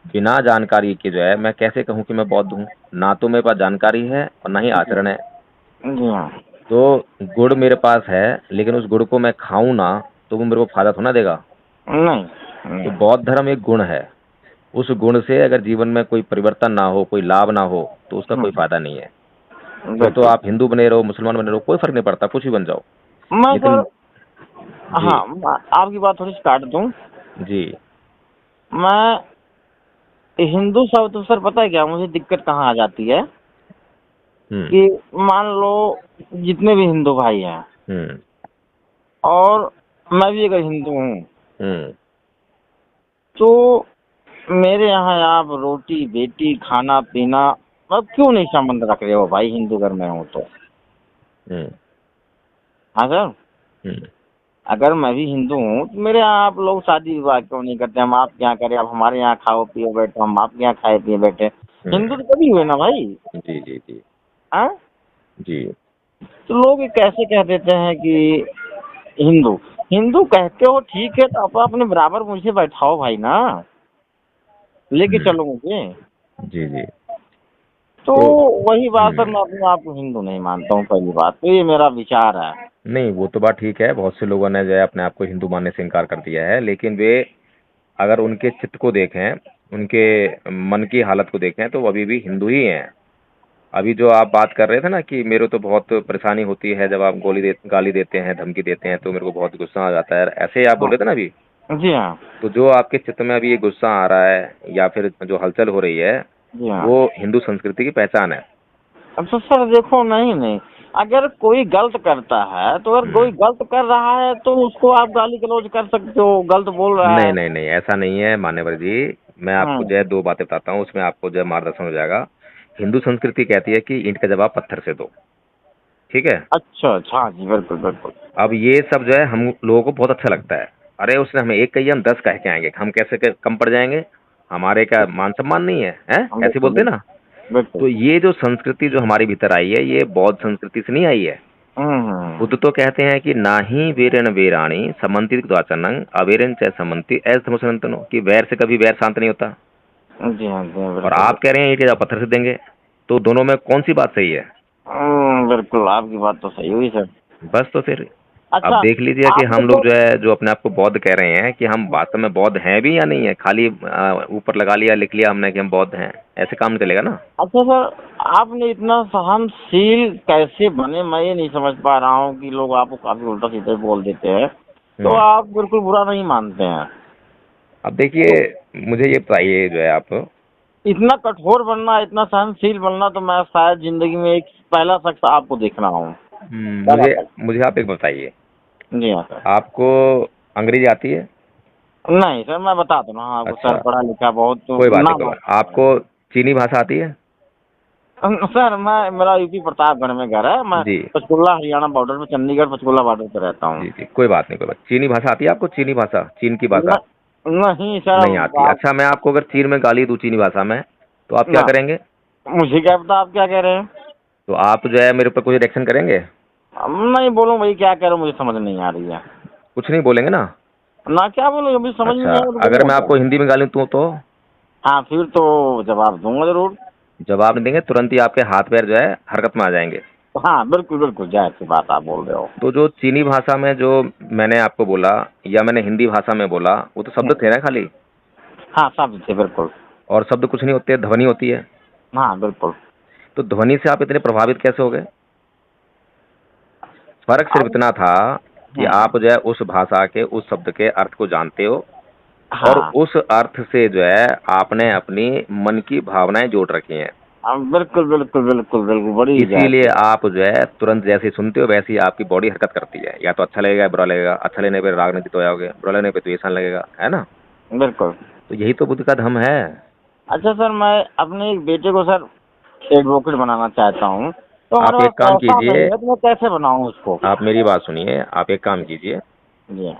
बिना जानकारी के जो है मैं कैसे कहूँ कि मैं बौद्ध हूँ? ना तो मेरे पास जानकारी है और ना ही आचरण है। जी हाँ। तो गुड़ मेरे पास है, लेकिन उस गुड़ को मैं खाऊं ना तो वो मेरे को फायदा थोड़ा ना देगा। नहीं तो नहीं। बौद्ध धर्म एक गुण है, उस गुण से अगर जीवन में कोई परिवर्तन ना हो, कोई लाभ ना हो, तो उसका कोई फायदा नहीं है। फिर तो बिल्कुल। आप हिंदू बने रहो, मुसलमान बने रहो, कोई फर्क नहीं पड़ता, कुछ भी बन जाओ। मैं सर, लेकिन जी हाँ, आपकी बात थोड़ी सी काट दूं। जी। मैं हिंदू शब्द तो सर, पता है क्या मुझे दिक्कत कहाँ आ जाती है? हम्म। कि मान लो जितने भी हिंदू भाई हैं, हम्म। और मैं भी अगर हिंदू हूँ, हम्म। तो मेरे यहाँ आप रोटी बेटी खाना पीना मतलब क्यों नहीं संबंध रख रहे हो भाई, हिंदू घर में हूँ तो? हम्म। हाँ सर, हम्म। अगर मैं भी हिंदू हूँ तो मेरे यहाँ आप लोग शादी विवाह क्यों नहीं करते? हम आपके यहाँ करें, आप हमारे यहाँ खाओ पियो बैठो, हम आपके यहाँ खाए पिए बैठे। हिंदू तो कभी हुए ना भाई। जी जी जी। हाँ, जी। तो लोग ये कैसे कह देते हैं कि हिंदू हिंदू कहते हो, ठीक है, तो आप अपने बराबर मुझे बैठाओ भाई ना, लेके हम्म। चलो मुझे। जी जी। तो तो वही बात सर, मैं अपने आप को हिंदू नहीं मानता हूँ, पहली बात तो ये मेरा विचार है। नहीं, वो तो बात ठीक है, बहुत से लोगों ने जो है अपने आप को हिंदू मानने से इनकार कर दिया है, लेकिन वे अगर उनके चित्त को देखें, उनके मन की हालत को देखें, तो वो अभी भी हिंदू ही हैं। अभी जो आप बात कर रहे थे ना कि मेरे तो बहुत परेशानी होती है जब आप गाली देते हैं, धमकी देते हैं, तो मेरे को बहुत गुस्सा आ जाता है, ऐसे ही आप बोल हाँ। रहे थे ना अभी। जी हाँ। तो जो आपके चित्त में अभी ये गुस्सा आ रहा है या फिर जो हलचल हो रही है, जी हाँ। वो हिंदू संस्कृति की पहचान है। अब तो सर देखो, नहीं नहीं, अगर कोई गलत करता है तो अगर कोई गलत कर रहा है तो उसको आप गाली गलौज कर सकते हो, गलत बोल रहा नहीं है। नहीं नहीं, ऐसा नहीं है मान्यवर जी। मैं आपको जो है 2 बातें बताता हूँ, उसमें आपको जो है मार्गदर्शन हो जाएगा। हिंदू संस्कृति कहती है कि ईंट का जवाब पत्थर से दो। ठीक है। अच्छा अच्छा, हाँ जी, बिल्कुल बिल्कुल। अब ये सब जो है हम लोगों को बहुत अच्छा लगता है। अरे उसने हमें एक कही, हम 10 कह के आएंगे, हम कैसे कम पड़ जाएंगे? हमारे क्या मान सम्मान नहीं है, हैं? हाँ, ऐसे बिल्कुल बोलते हैं बिल्कुल ना। बिल्कुल। तो ये जो संस्कृति जो हमारे भीतर आई है, ये बौद्ध संस्कृति से नहीं आई है। बुद्ध तो कहते हैं कि ना ही वीरेन वीराणी समन्ति द्वाचनंग अवीरन च समन्ति ऐसमसनंतनो, कि वैर से कभी वैर शांत नहीं होता। जी हाँ जी हाँ, और बिल्कुल। आप कह रहे हैं कि पत्थर से देंगे, तो दोनों में कौन सी बात सही है? बिल्कुल आपकी बात तो सही हुई सर। बस तो फिर अब अच्छा, देख लीजिए कि आपने हम तो लोग जो है जो अपने आप को बौद्ध कह रहे हैं कि हम वास्तव में बौद्ध हैं भी या नहीं है, खाली ऊपर लगा लिया, लिख लिया हमने कि हम बौद्ध हैं, ऐसे काम नहीं चलेगा ना। अच्छा सर, आपने इतना सहनशील कैसे बने, मैं ये नहीं समझ पा रहा हूँ कि लोग आपको काफी उल्टा सीधा बोल देते हैं तो हम्म। आप बिल्कुल बुरा नहीं मानते हैं। अब देखिए, तो मुझे ये बताइए जो है आप। इतना कठोर बनना, इतना सहनशील बनना, तो मैं शायद जिंदगी में एक पहला शख्स आपको देख रहा हूँ। पहला मुझे शख्स। मुझे आप एक बताइए, जी हाँ सर। आपको अंग्रेजी आती है? नहीं सर, मैं बता दूँ ना आपको, सर अच्छा, पढ़ा लिखा बहुत तो कोई बात नहीं, नाम कोई बात। आता है। आपको चीनी भाषा आती है? सर मेरा यूपी प्रतापगढ़ में घर है, मैं जी पंचकुला हरियाणा बॉर्डर में, चंडीगढ़ पंचकुला बॉर्डर पे रहता हूँ। जी जी, कोई बात नहीं, कोई बात। चीनी भाषा आती है आपको? चीनी भाषा, चीन की भाषा? नहीं नहीं सर आती। आप अच्छा, मैं आपको अगर चीन में गाली दूँ चीनी भाषा में, तो आप क्या ना, करेंगे? मुझे क्या पता आप क्या कह रहे हैं। तो आप जो है मेरे ऊपर कोई रिएक्शन करेंगे? अब नहीं बोलूँ भाई क्या कह रहे हो, मुझे समझ नहीं आ रही है। कुछ नहीं बोलेंगे ना? ना क्या बोलूँ, मुझे समझ में अच्छा, नहीं आएगा तो अगर बोलूँगा मैं क्या। आपको हिंदी में गाली दूँ तो? हाँ फिर तो जवाब दूंगा जरूर। जवाब नहीं देंगे, तुरंत ही आपके हाथ पैर जो है हरकत में आ जाएंगे। हाँ बिल्कुल बिल्कुल, जाहिर सी बात आप बोल रहे हो। तो जो चीनी भाषा में जो मैंने आपको बोला, या मैंने हिंदी भाषा में बोला, वो तो शब्द थे ना खाली। हाँ सब थे बिल्कुल। और शब्द कुछ नहीं होते, ध्वनि होती है। हाँ बिल्कुल। तो ध्वनि से आप इतने प्रभावित कैसे हो गए? फर्क सिर्फ अब इतना था कि हम्म, आप जो है उस भाषा के उस शब्द के अर्थ को जानते हो, और हाँ उस अर्थ से जो है आपने अपनी मन की भावनाएं जोड़ रखी हैं। बिल्कुल बिल्कुल बिल्कुल बिल्कुल, बड़ी जाहिर इसीलिए सी बात। आप जो है तुरंत जैसे ही सुनते हो वैसे ही आपकी बॉडी हरकत करती है, या तो अच्छा लगेगा या बुरा लगेगा। अच्छा लगने पे राजनीति हो जाओगे, बुरा लगने पे तो एहसान लगेगा, है ना? बिल्कुल। तो यही तो बुद्ध का धर्म है। अच्छा सर, मैं अपने एक बेटे को सर एडवोकेट बनाना चाहता हूँ, तो हमारे आप पास एक काम पैसा नहीं कीजिए, है, तो मैं कैसे बनाऊँ उसको। आप मेरी बात सुनिए, आप एक काम कीजिए, जी।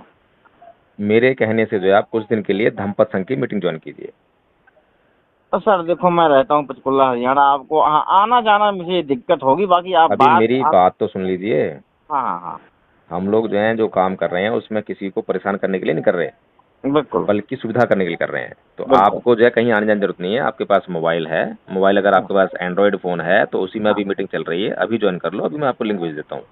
मेरे कहने से जो है आप कुछ दिन के लिए धम्मपद संघ की मीटिंग ज्वाइन कीजिए। तो सर देखो, मैं रहता हूँ पंचकुला हरियाणा, आपको आना जाना मुझे दिक्कत होगी, बाकी आप अभी बात मेरी आप। बात तो सुन लीजिए। हाँ हाँ हाँ। हम लोग जो हैं जो काम कर रहे हैं उसमें किसी को परेशान करने के लिए नहीं कर रहे, बिल्कुल बल्कि सुविधा करने के लिए कर रहे हैं। तो बिल्कुल। आपको जो है कहीं आने जाने की जरूरत नहीं है, आपके पास मोबाइल है। मोबाइल अगर आपके पास एंड्रॉयड फ़ोन है तो उसी में हाँ अभी मीटिंग चल रही है, अभी ज्वाइन कर लो। अभी मैं आपको लिंक भेज देता हूँ।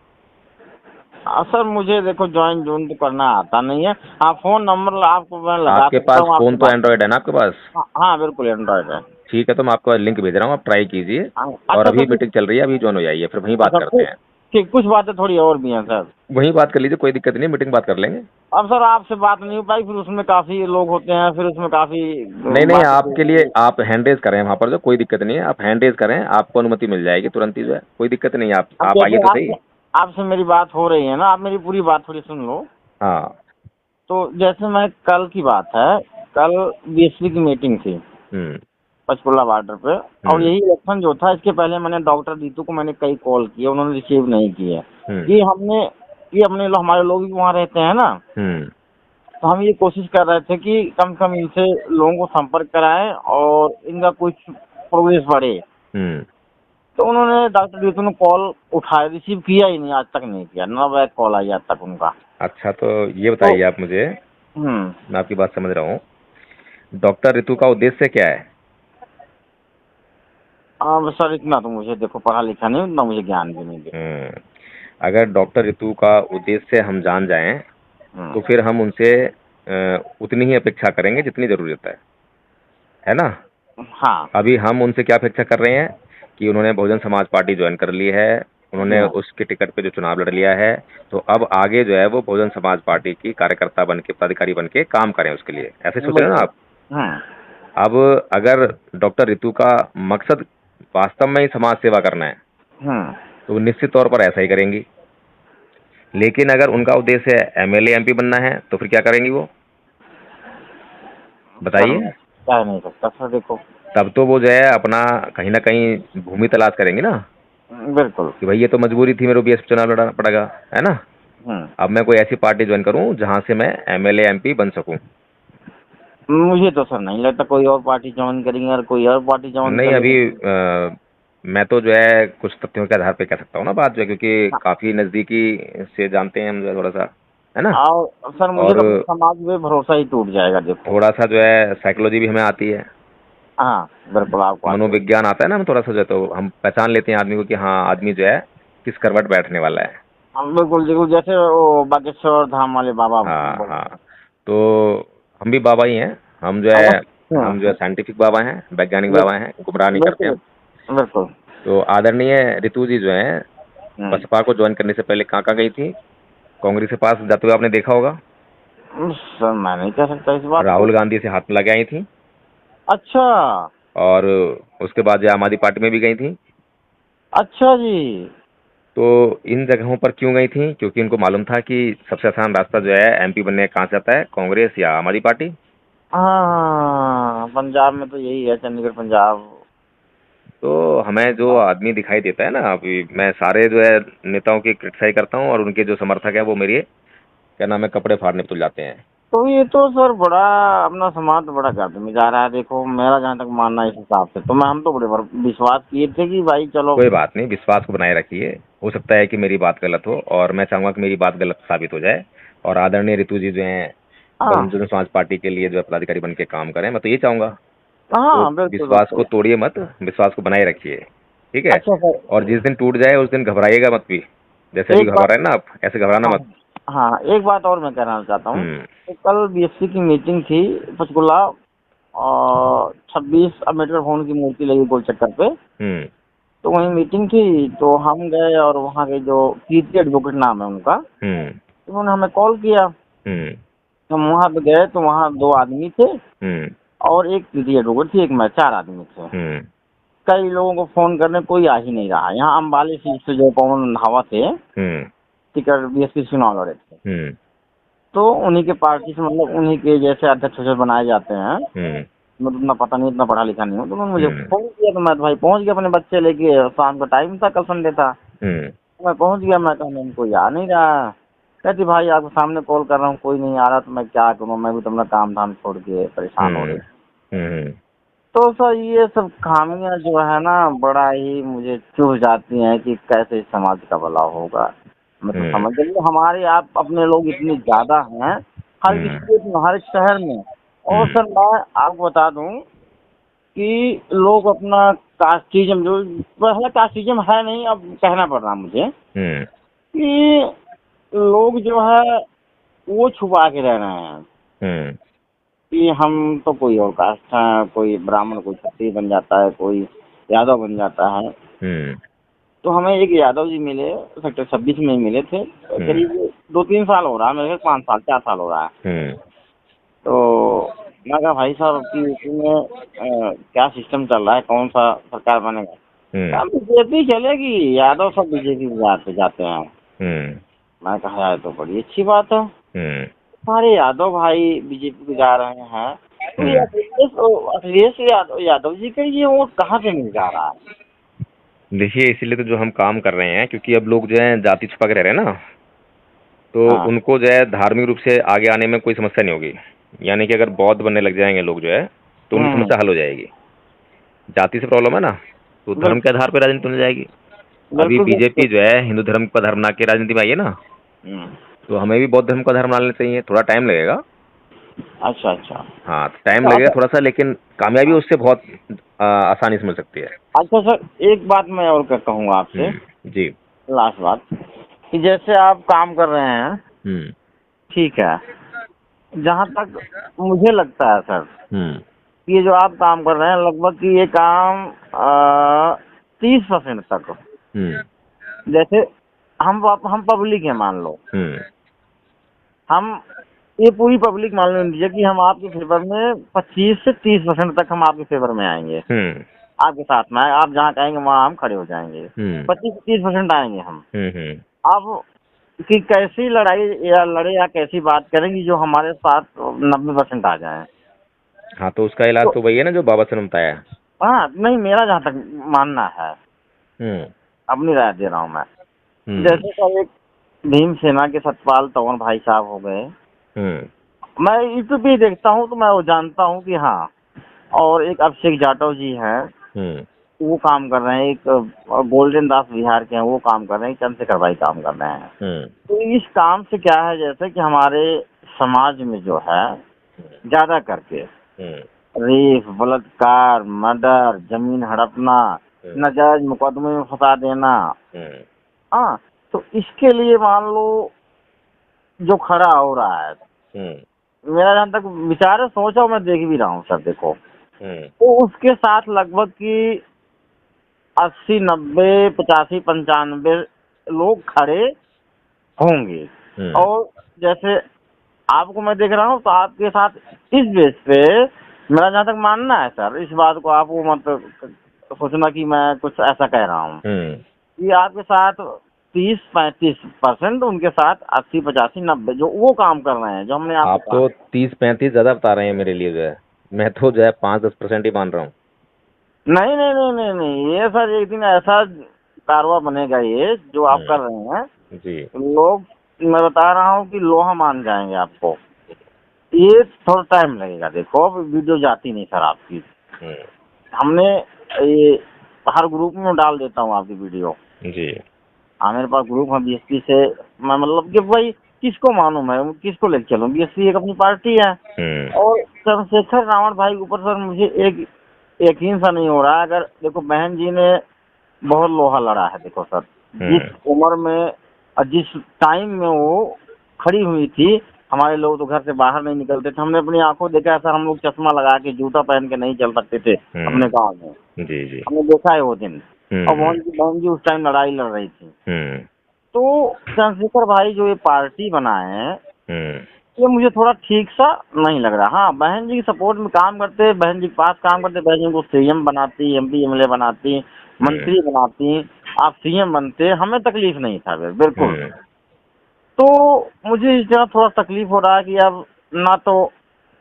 सर मुझे देखो ज्वाइन जून तो करना आता नहीं है। हाँ फोन नंबर आपको मैं लगा आपके सकता पास हूँ, आपसे फ़ोन तो बात। एंड्रॉयड है ना आपके पास? हाँ हाँ बिल्कुल एंड्रॉइड है। ठीक है, तो मैं आपको लिंक भेज रहा हूँ, आप ट्राई कीजिए। हाँ, और अच्छा तो अभी कुछ। मीटिंग चल रही है, अभी ज्वाइन हो जाइए, फिर वहीं बात अच्छा करते हैं। ठीक, कुछ बातें थोड़ी और भी हैं सर। वहीं बात कर लीजिए, कोई दिक्कत नहीं है, मीटिंग बात कर लेंगे। अब सर आपसे बात नहीं हो पाई, फिर उसमें काफी लोग होते हैं, फिर उसमें काफी नहीं नहीं, बातें आपके लिए जो। आप हैंड रेज करें वहाँ पर, जो कोई दिक्कत नहीं है, आप हैंड रेज करें, आपको अनुमति मिल जाएगी तुरंत ही, जो है कोई दिक्कत नहीं है। अब आप आइए जैसे तो सही। आपसे आपसे मेरी बात हो रही है ना, आप मेरी पूरी बात थोड़ी सुन लो। हाँ। तो जैसे मैं कल की बात है, कल बीएसपी की मीटिंग थी हम्म। पंचकुला बॉर्डर पे। और हम्म। यही इलेक्शन जो था, इसके पहले मैंने डॉक्टर दीतू को मैंने कई कॉल किए, उन्होंने रिसीव नहीं किए। हम्म। कि हमने कि अपने लोग, हमारे लोग भी वहाँ रहते हैं ना, हम्म। तो हम ये कोशिश कर रहे थे कि कम से कम इनसे लोगों को संपर्क कराएं और इनका कुछ प्रोग्रेस बढ़े। हम्म। तो उन्होंने, डॉक्टर दीतू ने कॉल उठाया, रिसीव किया ही नहीं, आज तक नहीं किया, ना बैक कॉल आई आज तक उनका। अच्छा, तो ये तो बताइए आप मुझे, हम्म। मैं आपकी बात समझ रहा हूँ, डॉक्टर ऋतु का उद्देश्य क्या है? अब सर इतना तो मुझे देखो, पढ़ा लिखा नहीं, उतना मुझे ज्ञान भी नहीं देखो। हम्म। अगर डॉक्टर ऋतु का उद्देश्य हम जान जाएं, हम्म। तो फिर हम उनसे उतनी ही अपेक्षा करेंगे जितनी जरूरत है ना? हाँ अभी हम उनसे क्या अपेक्षा कर रहे हैं कि उन्होंने बहुजन समाज पार्टी ज्वाइन कर ली है, जी उन्होंने हाँ। उसके टिकट पे जो चुनाव लड़ लिया है, तो अब आगे जो है वो बहुजन समाज पार्टी की कार्यकर्ता बन के, पदाधिकारी बन के काम करें उसके लिए, ऐसे सोच रहे हो ना बिल्कुल। आप? हम्म। अब अगर डॉक्टर ऋतु का मकसद वास्तव में ही समाज सेवा करना है, हम्म। तो वो निश्चित तौर पर ऐसा ही करेंगी। लेकिन अगर उनका उद्देश्य एमएलए एमपी बनना है, तो फिर क्या करेंगी वो, सर मैं बताइए? कह नहीं सकता सर, देखो। तब तो वो जो है अपना कहीं ना कहीं भूमि तलाश करेंगी ना, बिल्कुल। कि भाई ये तो मजबूरी थी, मेरे को बीएसपी चुनाव लड़ना पड़ेगा, है ना? हम्म। अब मैं कोई ऐसी पार्टी ज्वाइन करूं जहां से मैं एमएलए एमपी बन सकूं। मुझे तो सर नहीं लगता कोई और पार्टी ज्वाइन करेंगे, और कोई और पार्टी ज्वाइन नहीं, अभी करेंगे। मैं तो जो है कुछ तथ्यों के आधार पे कह सकता हूँ ना बात, जो है क्योंकि हाँ, काफी नजदीकी से जानते हैं हम, जो है थोड़ा सा, है ना? और सर मुझे और तो अपने समाज में भरोसा ही टूट जाएगा, देखो। थोड़ा सा जो है साइकोलॉजी भी हमें आती है, हाँ बिल्कुल आपको आती होगी। मनोविज्ञान आता है ना, हम थोड़ा सा जो है तो हम पहचान लेते हैं आदमी को कि हाँ आदमी जो है किस करवट बैठने वाला है। हम बिल्कुल बिल्कुल, जैसे वो बागेश्वर धाम वाले बाबा हाँ हाँ। बोलते हैं। तो हम भी बाबा ही हैं, अच्छा। हम जो है साइंटिफिक बाबा हैं, वैज्ञानिक बाबा हैं, गुमराह नहीं करते बिल्कुल हम। बिल्कुल। तो आदरणीय ऋतु जी जो हैं, हम्म। बसपा को ज्वाइन करने से पहले कहाँ गई थी? कांग्रेस के पास जाते हुए आपने देखा होगा। सर मैं नहीं कह सकता इस बात को। राहुल गांधी से हाथ मिला के आई थी, अच्छा। और उसके बाद जो आम आदमी पार्टी में भी गई थी। अच्छा जी। तो इन जगहों पर क्यों गई थी? क्योंकि इनको मालूम था कि सबसे आसान रास्ता जो है एमपी बनने का कहाँ से आता है, कांग्रेस या आम आदमी पार्टी। हाँ पंजाब में तो यही है, चंडीगढ़ पंजाब। तो हमें जो आदमी दिखाई देता है ना, अभी मैं सारे जो है नेताओं की क्रिटिसाइज करता हूँ, और उनके जो समर्थक है वो मेरे क्या नाम है कपड़े फाड़ने तुल जाते हैं। तो ये तो सर बड़ा अपना समाज तो बड़ा गर्द में जा रहा है। देखो मेरा जहाँ तक मानना है इस हिसाब से, तो हम तो बड़े विश्वास किए थे कि भाई चलो। कोई बात नहीं, विश्वास को बनाए रखिए। हो सकता है कि मेरी बात गलत हो, और मैं चाहूंगा कि मेरी बात गलत साबित हो जाए, और आदरणीय रितु जी जो हैं हाँ बहुजन समाज पार्टी के लिए जो है पदाधिकारी बन के काम करें, मैं तो ये चाहूंगा। तो हाँ, बिल्कुल विश्वास को बिल्कुल। तोड़िए मत, विश्वास को बनाए रखिए, ठीक है। अच्छा सर, और जिस दिन टूट जाए उस दिन घबराइएगा मत भी, जैसे अभी एक घबरा बात। रहे हैं ना आप, ऐसे घबराना हाँ मत। हाँ, एक बात और मैं कहना चाहता हूँ। हम्म। तो कल बीएससी की मीटिंग थी पंचकुला, और 26 अम्बेडकर भवन की मूर्ति लगी गोल चक्कर पे। हम्म। तो वहीं मीटिंग थी, तो हम गए और वहाँ के जो कीर्ति एडवोकेट नाम है उनका, हम्म। उन्होंने हमें कॉल किया। हम्म। हम वहाँ पे गए तो वहाँ 2 आदमी थे, हम्म। और एक कीर्ति एडवोकेट थी, एक मैं, 4 आदमी थे। हम्म। कई लोगों को फोन करने कोई आ ही नहीं रहा। यहाँ अम्बाली सीट से जो पवन रंधावा थे, हम्म। टिकट बीएसपी चुनाव लड़े थे, हम्म। तो उन्हीं के पार्टी से, मतलब उन्हीं के जैसे अध्यक्ष वध्यक्ष बनाए जाते हैं। हम्म। मुझे उतना पता नहीं, इतना पढ़ा लिखा नहीं हूँ। तो उन्होंने मुझे हम्म। फोन किया, तो मैं तो भाई पहुँच गया अपने बच्चे लेके। शाम का टाइम था, कल संडे था। हम्म। मैं पहुँच गया, मैं कहा मैम कोई आ नहीं रहा। कहती भाई आपके सामने कॉल कर रहा हूँ, कोई नहीं आ रहा, तो मैं क्या करूँ, मैं भी तो अपना काम धाम छोड़ के परेशान हो हम्म। रही। हम्म। तो सर ये सब खामियां जो है ना, बड़ा ही मुझे चुभ जाती हैं कि कैसे इस समाज का भला होगा। मतलब हम्म। समझ लीजिए हमारे आप अपने लोग इतने ज्यादा हैं हर हम्म। स्टेट में, हर एक शहर में। और हम्म। सर मैं आपको बता दूं कि लोग अपना कास्टिज्म, जो पहले कास्टिज्म है नहीं, अब कहना पड़ रहा मुझे हम्म। कि लोग जो है वो छुपा के रह रहे हैं हम्म। कि हम तो कोई और कास्ट है, कोई ब्राह्मण, कोई क्षत्रिय बन जाता है, कोई यादव बन जाता है। हम्म। तो हमें एक यादव जी मिले, सेक्टर 26 में ही मिले थे। हम्म। करीब 2-3 साल हो रहा है, मेरे ख्याल 5 साल 4 साल हो रहा है। हम्म। तो मैं कहा भाई साहब कि इसमें क्या सिस्टम चल रहा है, कौन सा सरकार बनेगा। हम्म। बीजेपी चलेगी, यादव सब बीजेपी में जाते जाते हैं। हम्म। मैं कहा यार तो बड़ी अच्छी बात है, हम्म। सारे यादव भाई बीजेपी को जा रहे हैं। तो ये हम्म। अखिलेश यादव जी का ये वोट कहाँ से मिल जा रहा है। देखिए, इसीलिए तो जो हम काम कर रहे हैं, क्योंकि अब लोग जो है जाति छुपा के रह रहे हैं ना, तो हाँ उनको जो है धार्मिक रूप से आगे आने में कोई समस्या नहीं होगी। यानी कि अगर बौद्ध बनने लग जाएंगे लोग जो है, तो उनकी हम्म, समस्या हल हो जाएगी। जाति से प्रॉब्लम है ना, तो धर्म के बिल्कुल आधार पर राजनीति बन जाएगी। अभी बिल्कुल बीजेपी बिल्कुल। जो है हिंदू धर्म का धर्म बना के राजनीति में आई है ना, हम्म, तो हमें भी बौद्ध धर्म का धर्म बना लेना चाहिए। थोड़ा टाइम लगेगा। अच्छा अच्छा। हाँ, टाइम अच्छा लगेगा अच्छा। थोड़ा सा, लेकिन कामयाबी उससे बहुत आसानी से मिल सकती है। अच्छा सर, एक बात मैं और कहूँगा आपसे, जी। लास्ट बात, कि जैसे आप काम कर रहे हैं, हम्म। ठीक है, जहाँ तक मुझे लगता है सर, हम्म। कि ये जो आप काम कर रहे हैं लगभग कि ये काम 30% तक, हम्म। जैसे हम पब्लिक है मान लो, हम्म। हम ये पूरी पब्लिक मान लीजिए कि हम आपके फेवर में 25 से 30% तक हम आपके फेवर में आएंगे, हम्म। आपके साथ में आप जहाँ कहेंगे वहाँ हम खड़े हो जाएंगे। हम्म। 25 से 30% आएंगे हम। हम्म। हम्म। अब कि कैसी लड़ाई या लड़े या कैसी बात करेंगी जो हमारे साथ 90% आ जाए। हाँ, तो उसका इलाज तो तो वही है ना जो बाबा ने बताया। हाँ नहीं, मेरा जहाँ तक मानना है, हम्म। अपनी राय दे रहा हूँ मैं। हम्म। जैसे सर एक भीमसेना के सतपाल तंवर भाई साहब हो गए, हम्म। मैं यूट्यूब पे ही देखता हूँ तो मैं वो जानता हूँ कि हाँ। और एक अभिषेक जाटव जी हैं, हम्म। वो काम कर रहे हैं। एक गोल्डन दास बिहार के हैं, वो काम कर रहे हैं। चंद्रशेखर भाई काम कर रहे हैं। हम्म। तो इस काम से क्या है, जैसे कि हमारे समाज में जो है ज्यादा करके हम्म। रेप, बलात्कार, मर्डर, जमीन हड़पना, नाजायज मुकदमे में फंसा देना, हम्म। हाँ, तो इसके लिए मान लो जो खड़ा हो रहा है, हम्म। मेरा जहाँ तक विचार है, सोचा मैं देख भी रहा हूँ सर, देखो हम्म। तो उसके साथ लगभग कि 80, 90, 85, 95 लोग खड़े होंगे। हम्म। और जैसे आपको मैं देख रहा हूँ तो आपके साथ इस बेस पे मेरा जहाँ तक मानना है सर, इस बात को आप वो मत सोचना कि मैं कुछ ऐसा कह रहा हूँ, हम्म। कि आपके साथ 30-35%, उनके साथ 80-85-90 जो वो काम कर रहे हैं जो हमने आपको आप कहा। तो 30-35 ज्यादा बता रहे हैं मेरे लिए जो है। मैं तो जो है 5-10% ही मान रहा हूँ। नहीं नहीं नहीं नहीं नहीं, ये सर एक दिन ऐसा कारवा बनेगा ये जो आप कर रहे हैं, जी। लोग, मैं बता रहा हूँ कि लोहा मान जाएंगे आपको। ये थोड़ा टाइम लगेगा। देखो अब वीडियो जाती नहीं सर आपकी। हमने ये हर ग्रुप में डाल देता हूँ आपकी वीडियो जी। हाँ, मेरे पास ग्रुप है बीएसपी से। मैं मतलब कि भाई किसको मालूम है, किसको लेके चलूं, बीएसपी एक अपनी पार्टी है। और चंद्रशेखर रावण भाई के ऊपर सर मुझे एक यकीन सा नहीं हो रहा है। अगर देखो बहन जी ने बहुत लोहा लड़ा है। देखो सर जिस उम्र में और जिस टाइम में वो खड़ी हुई थी, हमारे लोग तो घर से बाहर नहीं निकलते थे। हमने अपनी आंखों देखा है सर, हम लोग चश्मा लगा के जूता पहन के नहीं चल सकते थे अपने गाँव में। जी जी। हमने देखा है वो दिन। और बहन जी उस टाइम लड़ाई लड़ रही थी। तो चंद्रशेखर भाई जो ये पार्टी बनाए हैं, ये मुझे थोड़ा ठीक सा नहीं लग रहा। हाँ, बहन जी की सपोर्ट में काम करते, बहन जी के पास काम करते, बहन जी को सीएम बनाती, एमपी एमएलए बनाती, मंत्री बनाती, आप सीएम बनते, हमें तकलीफ नहीं था बिल्कुल। तो मुझे इस जगह थोड़ा तकलीफ हो रहा है कि अब ना तो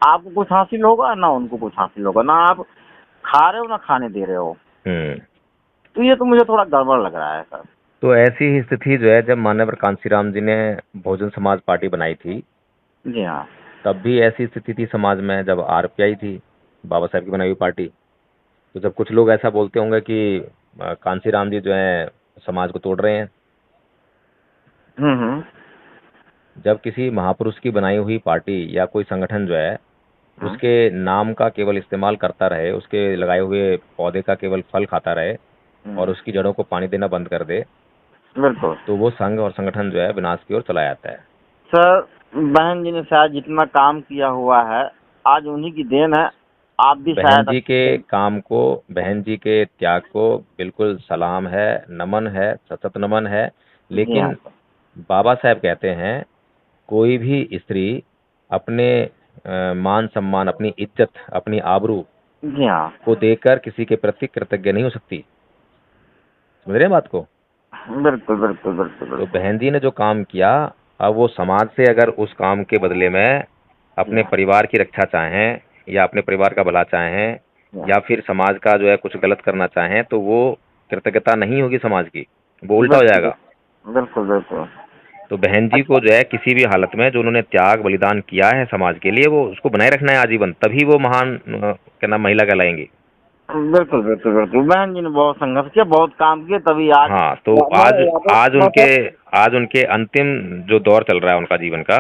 आपको कुछ हासिल होगा ना उनको कुछ हासिल होगा, ना आप खा रहे हो ना खाने दे रहे हो। तो ये तो मुझे थोड़ा गड़बड़ लग रहा है सर। तो ऐसी ही स्थिति जो है जब माननीय कांशीराम जी ने बहुजन समाज पार्टी बनाई थी, जी हाँ, तब भी ऐसी स्थिति थी समाज में जब आरपीआई थी, बाबा साहब की बनाई हुई पार्टी। तो जब कुछ लोग ऐसा बोलते होंगे कि कांशीराम जी जो है समाज को तोड़ रहे हैं, जब किसी महापुरुष की बनाई हुई पार्टी या कोई संगठन जो है उसके नाम का केवल इस्तेमाल करता रहे, उसके लगाए हुए पौधे का केवल फल खाता रहे और उसकी जड़ों को पानी देना बंद कर दे, बिल्कुल तो वो संघ और संगठन जो है विनाश की ओर चला जाता है। सर। बहन जी ने शायद जितना काम किया हुआ है आज उन्हीं की देन है। आप भी बहन शायद जी के काम को, बहन जी के त्याग को बिल्कुल सलाम है, नमन है, सतत नमन है। जी हाँ लेकिन बाबा साहब कहते हैं कोई भी स्त्री अपने मान सम्मान, अपनी इज्जत, अपनी आबरू जी हाँ, को देकर किसी के प्रति कृतज्ञ नहीं हो सकती। समझ रहे हैं बात को? बिल्कुल बिल्कुल बिल्कुल तो बिल्कुल। बहन जी ने जो काम किया, अब वो समाज से अगर उस काम के बदले में अपने परिवार की रक्षा चाहें या अपने परिवार का भला चाहें या फिर समाज का जो है कुछ गलत करना चाहें, तो वो कृतज्ञता नहीं होगी समाज की, वो उल्टा हो जाएगा। बिल्कुल बिल्कुल। तो बहन जी को जो है किसी भी हालत में जो उन्होंने त्याग बलिदान किया है समाज के लिए, वो उसको बनाए रखना है आजीवन, तभी वो महान क्या नाम महिला कहलाएंगी। बिल्कुल बिल्कुल बिल्कुल। बहन जी ने बहुत संघर्ष किया, बहुत काम किया, तभी आज हाँ, तो आज उनके अंतिम जो दौर चल रहा है उनका जीवन का,